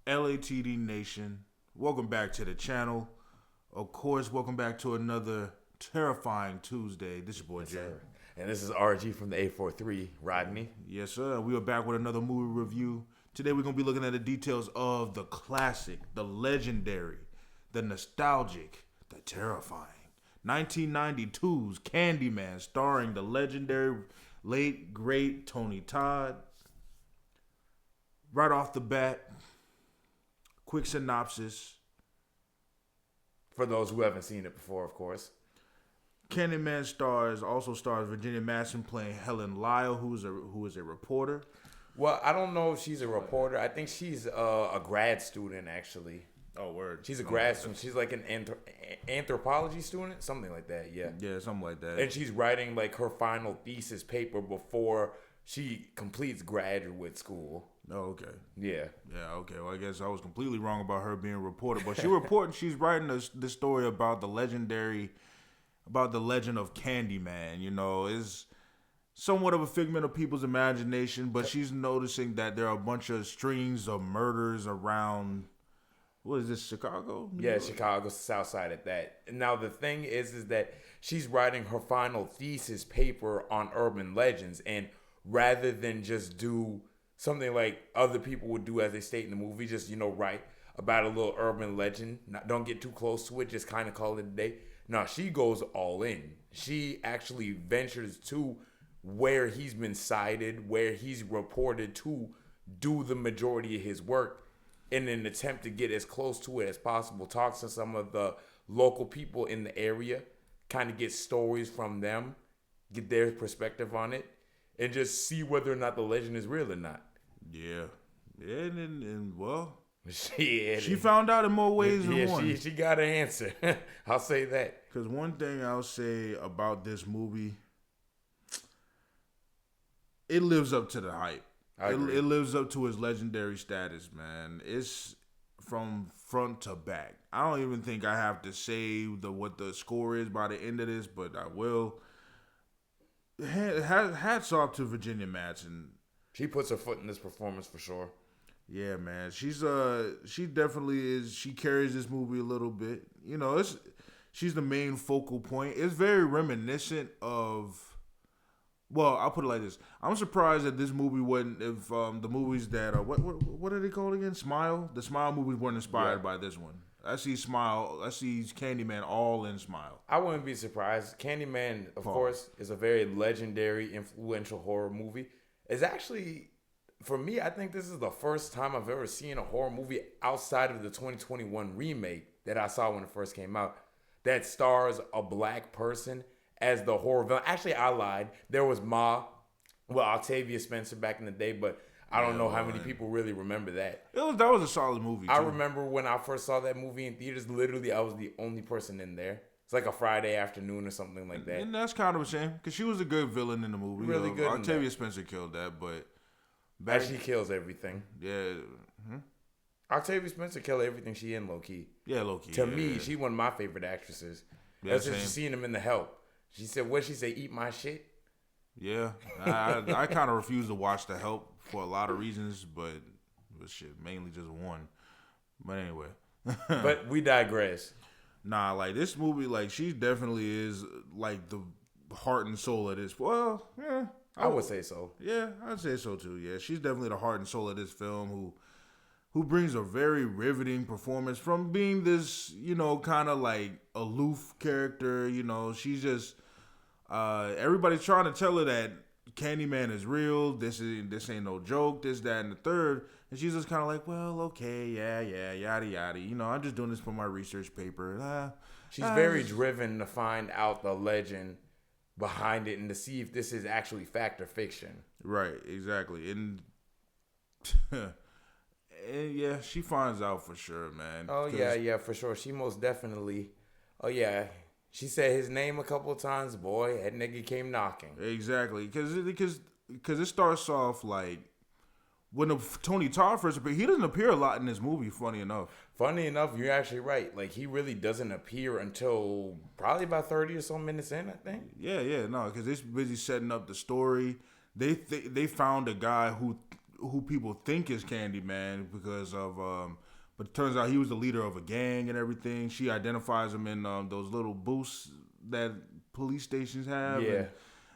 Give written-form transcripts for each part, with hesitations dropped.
LATD Nation, welcome back to the channel. Of course, welcome back to another terrifying Tuesday. This is your boy Jay. Sir. And this is RG from the 843, Rodney. Yes, sir. We are back with another movie review. Today we're going to be looking at the details of the classic, the legendary, the nostalgic, the terrifying 1992's Candyman, starring the legendary late great Tony Todd. Right off the bat, quick synopsis. For those who haven't seen it before, of course. Candyman also stars Virginia Madsen playing Helen Lyle, who is a reporter. Well, I don't know if she's a reporter. I think she's a grad student, actually. Oh, word. She's a grad student. She's like an anthropology student, something like that, yeah. Yeah, something like that. And she's writing like her final thesis paper before she completes graduate school. Oh, okay. Yeah. Yeah, okay. Well, I guess I was completely wrong about her being a reporter. But she's writing this story about the legend of Candyman. You know, is somewhat of a figment of people's imagination, but she's noticing that there are a bunch of strings of murders around, what is this, Chicago? Yeah, Chicago, South Side at that. Now, the thing is that she's writing her final thesis paper on urban legends, and rather than just do something like other people would do as they state in the movie, just, write about a little urban legend. Don't get too close to it, just kind of call it a day. No, she goes all in. She actually ventures to where he's been cited, where he's reported to do the majority of his work in an attempt to get as close to it as possible. Talks to some of the local people in the area, kind of get stories from them, get their perspective on it, and just see whether or not the legend is real or not. Yeah. Yeah, and well, she found out in more ways than one. She got an answer. I'll say that. Because one thing I'll say about this movie, it lives up to the hype. It lives up to its legendary status, man. It's from front to back. I don't even think I have to say what the score is by the end of this, but I will. Hats off to Virginia Madsen. She puts her foot in this performance for sure. Yeah, man. She definitely is. She carries this movie a little bit. She's the main focal point. It's very reminiscent of. Well, I'll put it like this. I'm surprised that this movie wasn't. If the movies that are what are they called again? Smile. The Smile movies weren't inspired by this one. I see Smile. I see Candyman all in Smile. I wouldn't be surprised. Candyman, of course, is a very legendary, influential horror movie. It's actually, for me, I think this is the first time I've ever seen a horror movie outside of the 2021 remake that I saw when it first came out that stars a black person as the horror villain. Actually, I lied. There was Octavia Spencer back in the day, but I don't know how many people really remember that. That was a solid movie, too. I remember when I first saw that movie in theaters, literally I was the only person in there. It's like a Friday afternoon or something like that. And that's kind of a shame, because she was a good villain in the movie. Really good. Octavia Spencer killed that, but... She kills everything. Yeah. Octavia Spencer killed everything she in, low-key. Yeah, low-key. To me, she one of my favorite actresses. That's just seeing him in The Help. She said, what'd she say, eat my shit? Yeah. I kind of refuse to watch The Help for a lot of reasons, but shit, mainly just one. But anyway. But we digress. Nah, like this movie, like she definitely is like the heart and soul of this. Well, yeah. I would say so. Yeah, I'd say so too. Yeah, she's definitely the heart and soul of this film who brings a very riveting performance from being this, kind of like aloof character. She's just everybody's trying to tell her that Candyman is real. This ain't no joke. This, that, and the third. And she's just kind of like, well, okay, yeah, yada yada. I'm just doing this for my research paper. She's very driven to find out the legend behind it and to see if this is actually fact or fiction. Right, exactly. And yeah, she finds out for sure, man. Oh, yeah, for sure. She most definitely. Oh, yeah. She said his name a couple of times. Boy, that nigga came knocking. Exactly. Because it starts off like when Tony Todd first appeared. He doesn't appear a lot in this movie, funny enough. Funny enough, you're actually right. Like, he really doesn't appear until probably about 30 or so minutes in, I think. Yeah, no, because they're busy setting up the story. They found a guy who who people think is Candyman because of but it turns out he was the leader of a gang and everything. She identifies him in those little booths that police stations have. Yeah. And,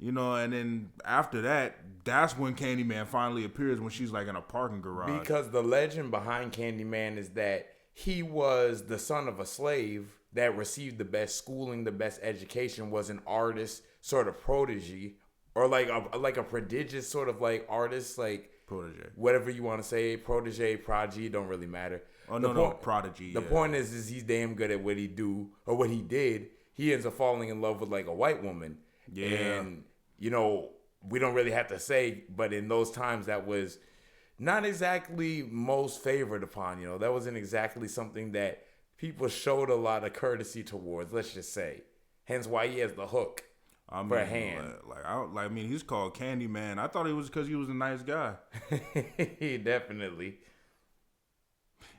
you know, and then after that, that's when Candyman finally appears, when she's like in a parking garage. Because the legend behind Candyman is that he was the son of a slave that received the best schooling, the best education, was an artist, sort of protege, or like a prodigious sort of like artist, like protege, whatever you want to say, protege, prodigy, don't really matter. Oh no, prodigy. The point is he's damn good at what he do or what he did. He ends up falling in love with like a white woman. Yeah. And, you know, we don't really have to say, but in those times that was not exactly most favored upon, you know. That wasn't exactly something that people showed a lot of courtesy towards, let's just say. Hence why he has the hook for a hand. I mean, he's called Candyman. I thought it was because he was a nice guy. Definitely.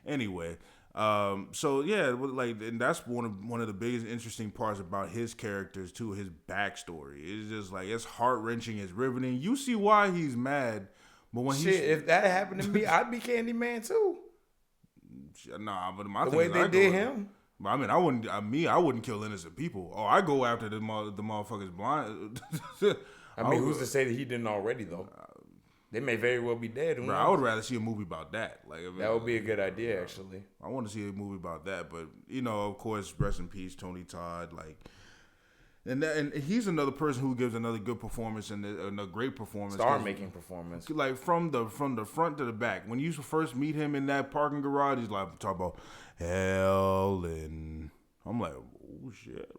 Anyway, so yeah, like, and that's one of the biggest interesting parts about his characters too. His backstory. It's just like, it's heart wrenching. It's riveting. You see why he's mad, but when if that happened to me, I'd be Candyman too. Nah, but my the thing way is they did him. I mean, I wouldn't kill innocent people. Oh, I go after the motherfuckers blind. I mean, who's to say that he didn't already though? They may very well be dead. Bro, I would rather see a movie about that. Like, that would be a good idea, actually. I want to see a movie about that, but you know, of course, rest in peace, Tony Todd. Like, and he's another person who gives another good performance and a great performance, star-making performance. Like from the front to the back. When you first meet him in that parking garage, he's like talking about hell, and I'm like, oh shit.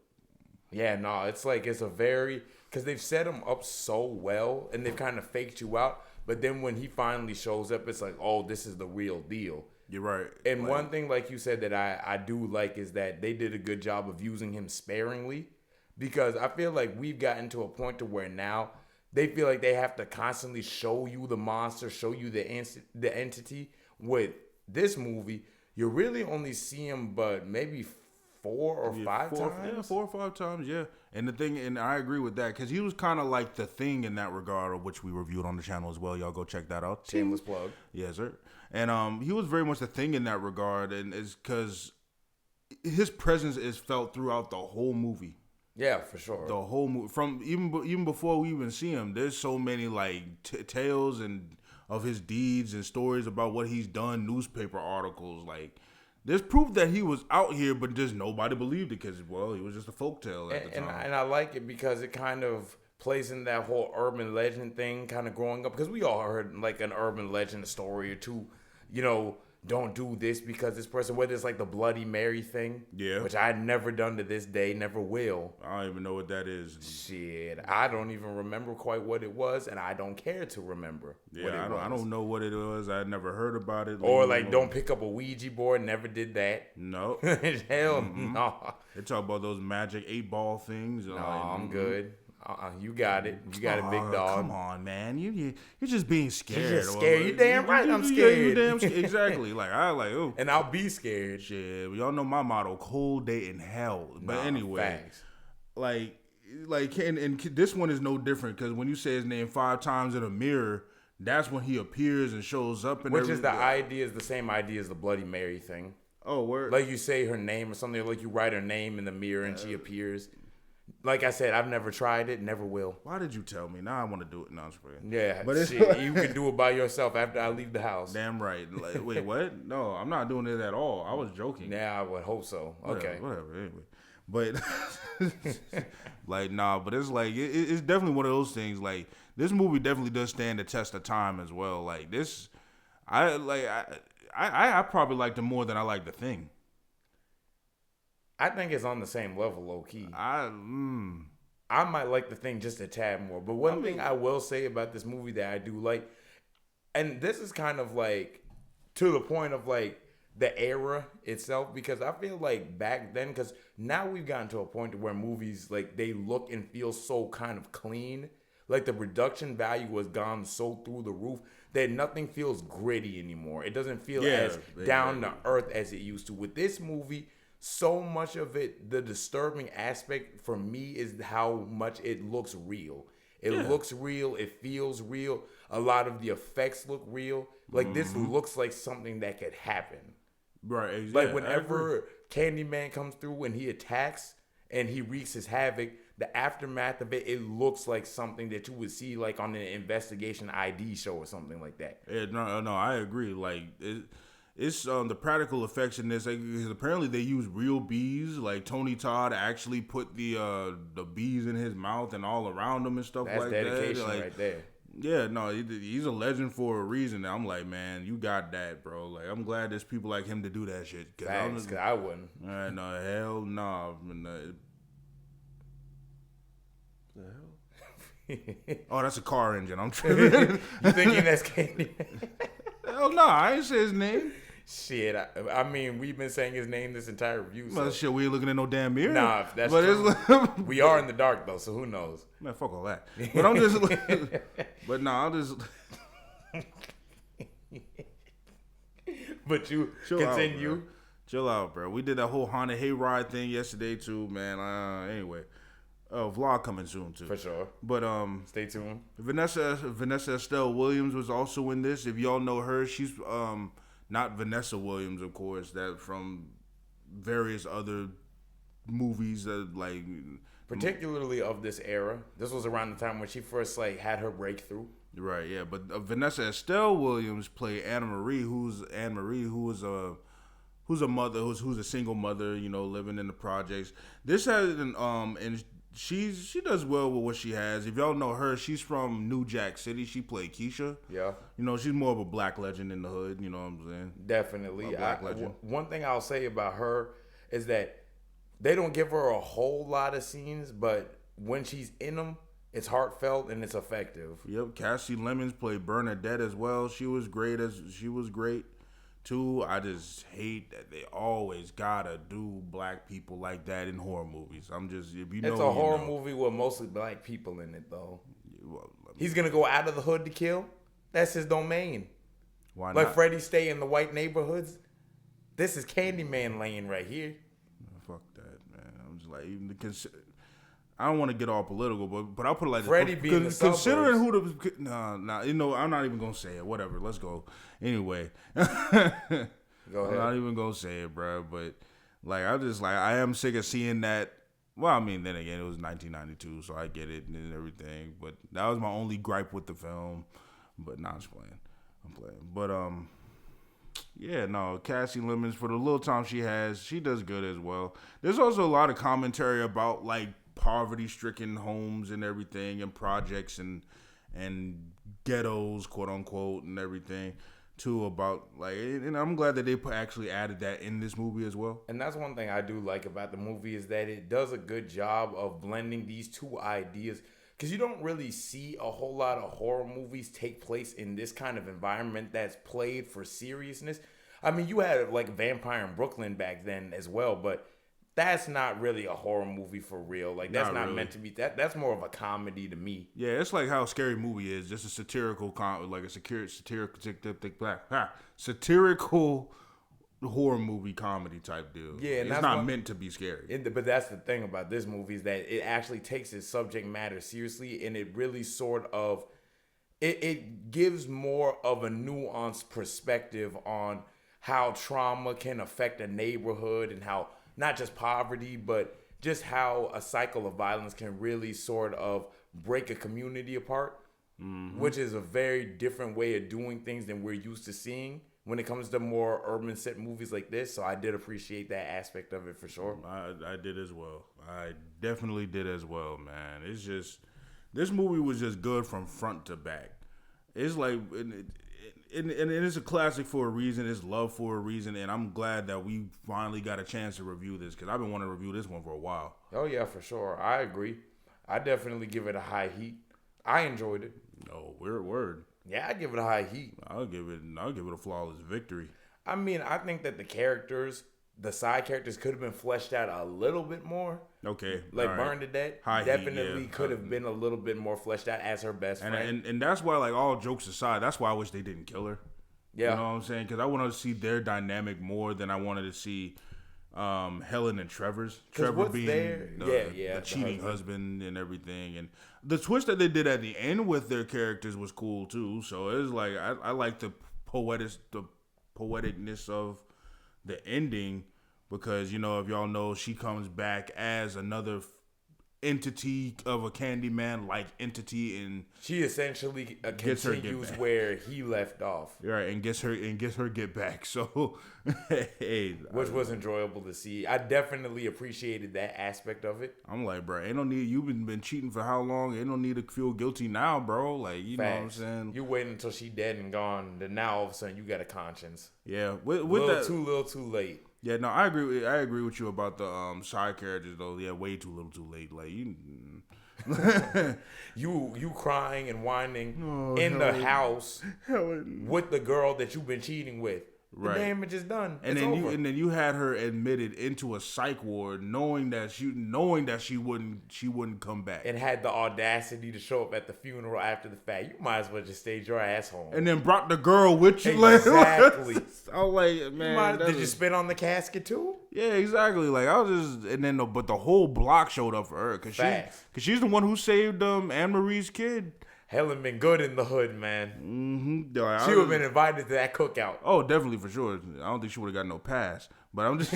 Yeah, no, it's like it's a very, because they've set him up so well and they've kind of faked you out. But then when he finally shows up, it's like, oh, this is the real deal. You're right. And like, one thing, like you said, that I do like is that they did a good job of using him sparingly, because I feel like we've gotten to a point to where now they feel like they have to constantly show you the monster, show you the entity. With this movie, you really only see him but maybe 4 or 5 times. Yeah, 4 or 5 times, yeah. And I agree with that, because he was kind of like the Thing in that regard, of which we reviewed on the channel as well. Y'all go check that out. Shameless plug. Yes, sir. And he was very much the Thing in that regard, and it's because his presence is felt throughout the whole movie. Yeah, for sure. The whole movie, from even before we even see him, there's so many like tales and of his deeds and stories about what he's done, newspaper articles, like. There's proof that he was out here, but just nobody believed it because, well, he was just a folktale at the time. And I like it because it kind of plays in that whole urban legend thing, kind of growing up. Because we all heard like an urban legend story or two, you know, don't do this because this person, whether it's like the Bloody Mary thing, yeah, which I had never done to this day, never will. I don't even know what that is. Shit, I don't even remember quite what it was, and I don't care to remember. Yeah, I don't know what it was. I never heard about it. Or like, don't pick up a Ouija board. Never did that. No. Hell no. They talk about those magic 8-ball things. No, like, I'm good. You got it. You got it, big dog. Come on, man. You're just being scared. You're just scared. You damn right I'm scared. You damn scared. Exactly. Like, ooh. And I'll be scared. Shit. Y'all know my motto, cold day in hell. But anyway, facts. like, and this one is no different, because when you say his name 5 times in a mirror, that's when he appears and shows up. And which is the same idea as the Bloody Mary thing. Oh, word. Like you say her name or something, like you write her name in the mirror and she appears. Like I said, I've never tried it, never will. Why did you tell me? Now I want to do it. No, I'm just playing. Yeah, but shit, you can do it by yourself after I leave the house. Damn right. Like, wait, what? No, I'm not doing it at all. I was joking. Yeah, I would hope so. Okay. Whatever. Anyway. But, like, nah, but it's like, it's definitely one of those things. Like, this movie definitely does stand the test of time as well. Like, this, I probably liked it more than I like The Thing. I think it's on the same level, low key. I might like The Thing just a tad more. But one thing I will say about this movie that I do like, and this is kind of like to the point of like the era itself, because I feel like back then, because now we've gotten to a point where movies, like, they look and feel so kind of clean. Like, the production value has gone so through the roof that nothing feels gritty anymore. It doesn't feel as down to earth as it used to. With this movie, so much of it, the disturbing aspect for me is how much it looks real. It looks real. It feels real. A lot of the effects look real. Like, this looks like something that could happen. Right. Exactly. Like, whenever Candyman comes through and he attacks and he wreaks his havoc, the aftermath of it, it looks like something that you would see, like, on an investigation ID show or something like that. Yeah, no, I agree. Like, it's the practical effects in this. Like, apparently they use real bees. Like, Tony Todd actually put the bees in his mouth and all around him and stuff like that. That's dedication right there. Yeah, no, he's a legend for a reason. I'm like, man, you got that, bro. Like, I'm glad there's people like him to do that shit. Cause I wouldn't. No, hell no. The hell? Oh, that's a car engine. I'm tripping. You thinking that's Candyman? Hell no, I ain't say his name. Shit, I mean, we've been saying his name this entire review. Well, shit, we ain't looking at no damn mirror. Nah, that's true. We are in the dark, though, so who knows? Man, fuck all that. But I'm just... but no, I'll just... But you continue. Chill out, bro. We did that whole haunted hayride thing yesterday, too, man. Anyway. Vlog coming soon, too. For sure. But, stay tuned. Vanessa Estelle Williams was also in this. If y'all know her, she's... not Vanessa Williams, of course, that from various other movies that like particularly of this era. This was around the time when she first like had her breakthrough. Right, yeah. But Vanessa Estelle Williams played Anna Marie, who was a mother, who's a single mother, you know, living in the projects. This has and she does well with what she has. If y'all know her, she's from New Jack City. She played Keisha. Yeah. You know, she's more of a black legend in the hood. You know what I'm saying? Definitely. A black legend. One thing I'll say about her is that they don't give her a whole lot of scenes, but when she's in them, it's heartfelt and it's effective. Yep. Cassie Lemons played Bernadette as well. She was great too. I just hate that they always gotta do black people like that in horror movies. It's a horror movie with mostly black people in it, though. Well, he's gonna go out of the hood to kill. That's his domain. Why not? Like Freddy stay in the white neighborhoods. This is Candyman lane right here. Fuck that, man. I'm just like, I don't want to get all political, but I'll put it like Freddy this. being the considering suburbs. who the nah, you know, I'm not even gonna say it. Whatever, let's go. Anyway, go ahead. I'm not even gonna say it, bro. But like, I am sick of seeing that. Well, I mean, then again, it was 1992, so I get it and everything. But that was my only gripe with the film. But nah, I'm playing. But yeah, no, Cassie Lemons, for the little time she has, she does good as well. There's also a lot of commentary about like poverty-stricken homes and everything, and projects and ghettos, quote unquote, and everything too. About like, and I'm glad that they actually added that in this movie as well. And that's one thing I do like about the movie is that it does a good job of blending these two ideas. Because you don't really see a whole lot of horror movies take place in this kind of environment that's played for seriousness. I mean, you had like Vampire in Brooklyn back then as well, but that's not really a horror movie for real. Like, that's not really meant to be. That's more of a comedy to me. Yeah, it's like how Scary Movie is, just a satirical satirical horror movie comedy type deal. Yeah, and it's not meant to be scary. But that's the thing about this movie is that it actually takes its subject matter seriously, and it really sort of it gives more of a nuanced perspective on how trauma can affect a neighborhood and how not just poverty, but just how a cycle of violence can really sort of break a community apart, which is a very different way of doing things than we're used to seeing when it comes to more urban set movies like this. So I did appreciate that aspect of it for sure. I did as well. I definitely did as well, man. It's just, this movie was just good from front to back. It's like, and it's a classic for a reason. It's loved for a reason. And I'm glad that we finally got a chance to review this, because I've been wanting to review this one for a while. Oh, yeah, for sure. I agree. I definitely give it a high heat. I enjoyed it. No, weird word. Yeah, I'd give it a high heat. I'll give it a flawless victory. I mean, I think that the side characters could have been fleshed out a little bit more. Okay. Like Bernadette definitely could have been a little bit more fleshed out as her best friend. And that's why, like, all jokes aside, that's why I wish they didn't kill her. Yeah. You know what I'm saying? Because I wanted to see their dynamic more than I wanted to see Helen and Trevor's. 'Cause Trevor what's being there? the cheating husband and everything, and the twist that they did at the end with their characters was cool too. So it was like I like the poeticness of the ending because if y'all know, she comes back as another entity of a Candyman like entity, and she essentially gets her continues where he left off. Right, and gets her get back. So hey, which was enjoyable to see. I definitely appreciated that aspect of it. I'm like, bro, ain't no need. You've been cheating for how long? Ain't no need to feel guilty now, bro. Like, you know what I'm saying? You waiting until she dead and gone, then now all of a sudden you got a conscience. Yeah, little too late. Yeah, no, I agree with you about the side characters though. Yeah, way too little, too late. Like you crying and whining in the house with the girl that you've been cheating with. The damage is done. And it's then over. you had her admitted into a psych ward, knowing that she wouldn't come back, and had the audacity to show up at the funeral after the fact. You might as well just stayed your ass home. And then brought the girl with you. Exactly. I was like, man, did you spit on the casket too? Yeah, exactly. Like I was just, and then but the whole block showed up for her because she's the one who saved Anne Marie's kid. Helen been good in the hood, man. Mm-hmm. She would have been invited to that cookout. Oh, definitely, for sure. I don't think she would have got no pass. But I'm just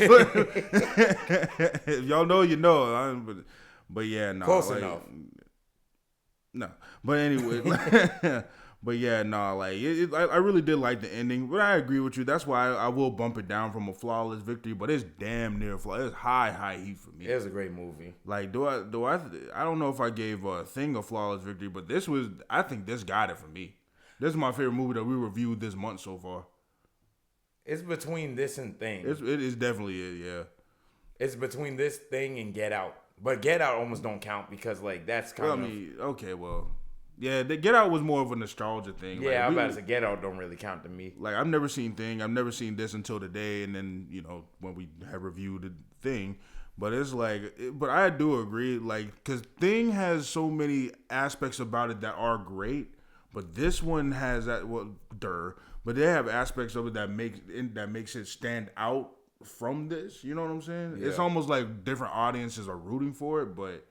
if y'all know, you know. But yeah, no. Close enough. No. But anyway. But yeah, no, like I really did like the ending, but I agree with you. That's why I will bump it down from a flawless victory, but it's damn near flawless. It's high heat for me. It was a great movie. Like, I don't know if I gave Thing a flawless victory, but I think this got it for me. This is my favorite movie that we reviewed this month so far. It's between this and Thing. It is definitely it, yeah. It's between this, Thing, and Get Out, but Get Out almost don't count because like that's kind of. I mean, okay, well. Yeah, the Get Out was more of a nostalgia thing. Yeah, I'm about to say Get Out don't really count to me. Like, I've never seen Thing. I've never seen this until today, and then, when we have reviewed the Thing. But it's like, but I do agree, like, because Thing has so many aspects about it that are great, but this one has that, but they have aspects of it that makes it stand out from this. You know what I'm saying? Yeah. It's almost like different audiences are rooting for it, but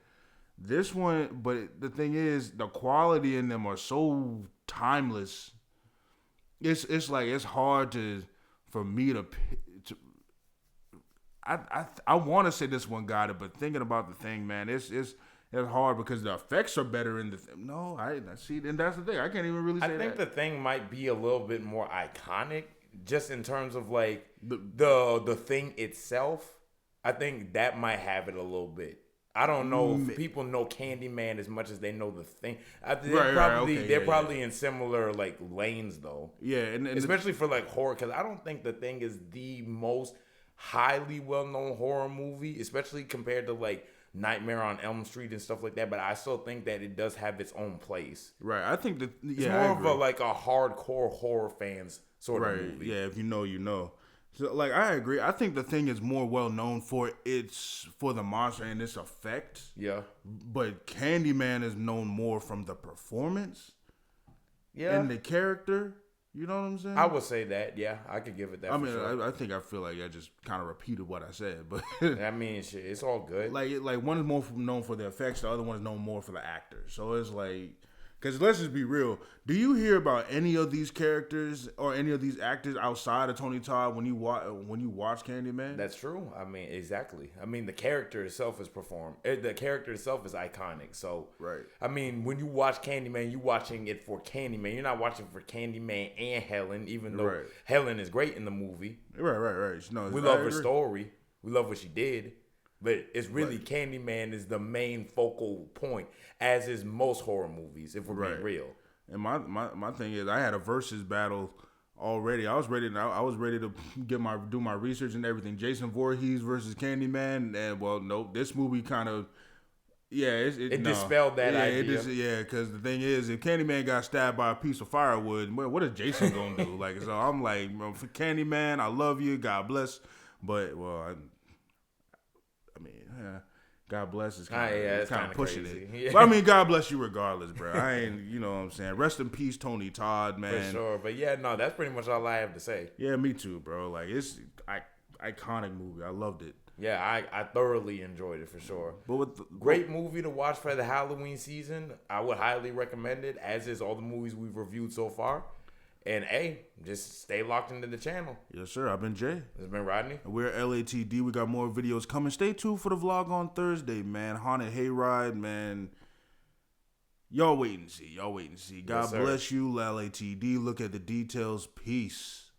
this one, but the thing is, the quality in them are so timeless. It's like it's hard for me to. I want to say this one got it, but thinking about the Thing, man, it's hard because the effects are better in the. No, I see, and that's the thing. I can't even really say that. I think the Thing might be a little bit more iconic, just in terms of like the Thing itself. I think that might have it a little bit. I don't know if people know Candyman as much as they know the Thing. They're probably in similar like lanes though. Yeah, and especially for like horror, because I don't think the Thing is the most highly well-known horror movie, especially compared to like Nightmare on Elm Street and stuff like that. But I still think that it does have its own place. Right. I think that it's more of a hardcore horror fans sort of movie. Yeah, if you know, you know. So, like, I agree. I think the Thing is more well known for the monster and its effect. Yeah. But Candyman is known more from the performance. Yeah. And the character. You know what I'm saying? I would say that. Yeah, I could give it that. I feel like I just kind of repeated what I said, but I mean, shit, it's all good. Like one is more known for the effects, the other one is known more for the actors. So it's like. Because let's just be real. Do you hear about any of these characters or any of these actors outside of Tony Todd when you watch Candyman? That's true. I mean, exactly. I mean, the character itself is performed. The character itself is iconic. So, right. I mean, when you watch Candyman, you're watching it for Candyman. You're not watching for Candyman and Helen, even though Helen is great in the movie. Right. No, we love her story. We love what she did. But it's really Candyman is the main focal point, as is most horror movies, if we're being real. And my thing is, I had a versus battle already. I was ready to do my research and everything. Jason Voorhees versus Candyman, and this movie kind of it dispelled that idea. Because the thing is, if Candyman got stabbed by a piece of firewood, what is Jason gonna do? So I'm like, for Candyman, I love you, God bless, but God bless is kind of pushing crazy. it. Yeah. But I mean, God bless you regardless, bro. I ain't, you know what I'm saying? Rest in peace, Tony Todd, man. For sure. But yeah, no, that's pretty much all I have to say. Yeah, me too, bro. Like, iconic movie. I loved it. Yeah, I thoroughly enjoyed it for sure. But with Great movie to watch for the Halloween season. I would highly recommend it, as is all the movies we've reviewed so far. And hey, just stay locked into the channel. Yes, sir. I've been Jay. This has been Rodney. We're LATD. We got more videos coming. Stay tuned for the vlog on Thursday, man. Haunted Hayride, man. Y'all wait and see. God Yes, sir. bless you, LATD. Look at the details. Peace.